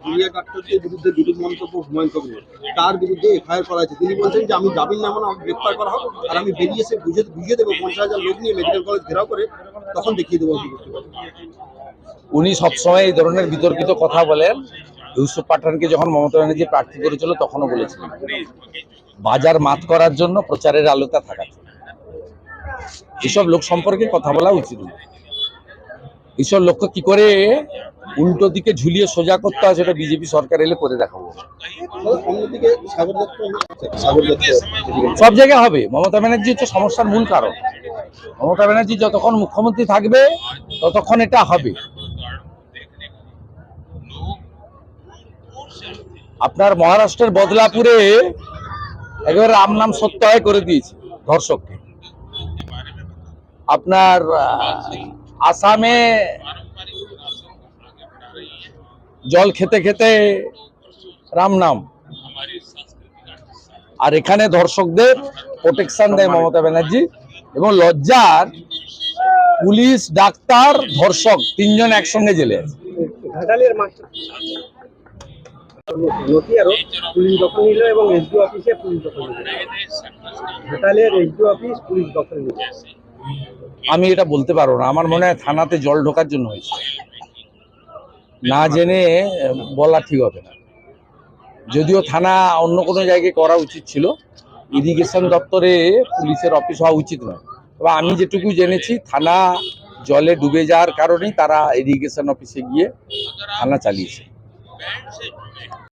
Junior ডাক্তারদের বিরুদ্ধে বিরূপ মন্তব্য হুমায়ুন কবির, তার বিরুদ্ধে এফআইআর করা হয়েছে। তিনি বলছেন যে আমি জামিন না মানে আমাকে গ্রেপ্তার করা হোক, আর আমি বেরিয়ে এসে বুঝিয়ে দেবো 50,000 লোক নিয়ে মেডিকেল কলেজ ঘেরাও করে, তখন দেখিয়ে দেবো কি করতে পারি। উনি সবসময় এই ধরনের বিতর্কিত কথা বলেন। ইউসুফ পাঠানকে যখন মমতা ব্যানার্জি প্রার্থী করেছিল তখনও বলেছিলেন বাজার মাত করার জন্য প্রচারের আলোতে থাকা। এসব লোক সম্পর্কে কথা বলা উচিত নয়। এইসব লোককে কি করে উল্টো দিকে ঝুলিয়ে সোজা করতে হয় সেটা বিজেপি সরকার এলে করে দেখাবো। অন্যদিকে সব জায়গায় হবে। মমতা ব্যানার্জি হচ্ছে সমস্যার মূল কারণ। মমতা ব্যানার্জি যতক্ষণ মুখ্যমন্ত্রী থাকবে ততক্ষণ এটা হবে। আপনার মহারাষ্ট্রের বদলাপুরে একেবারে রাম নাম সত্যায় করে দিয়েছে ধর্ষককে। আপনার আসামে জল খেতে খেতে রাম নাম, আর এখানে ধর্ষকদের প্রোটেকশন দেয় মমতা ব্যানার্জি। এবং লজ্জার পুলিশ, ডাক্তার, ধর্ষক তিনজন একসঙ্গে জেলে আছে। পুলিশ দখল নিল এবং এসডিও অফিসে পুলিশ দখল নিল। ঘাটালের এসডিও অফিস পুলিশ দখল নিল। আমি এটা বলতে পারবো না। আমার মনে হয় থানাতে জল ঢোকার জন্য হয়েছে, না জেনে বলা ঠিক হবে না। যদিও থানা অন্য কোনো জায়গায় করা উচিত ছিল, ইরিগেশন দপ্তরে পুলিশের অফিস হওয়া উচিত নয়। তবে আমি যেটুকু জেনেছি থানা জলে ডুবে যাওয়ার কারণেই তারা ইরিগেশন অফিসে গিয়ে থানা চালিয়েছে।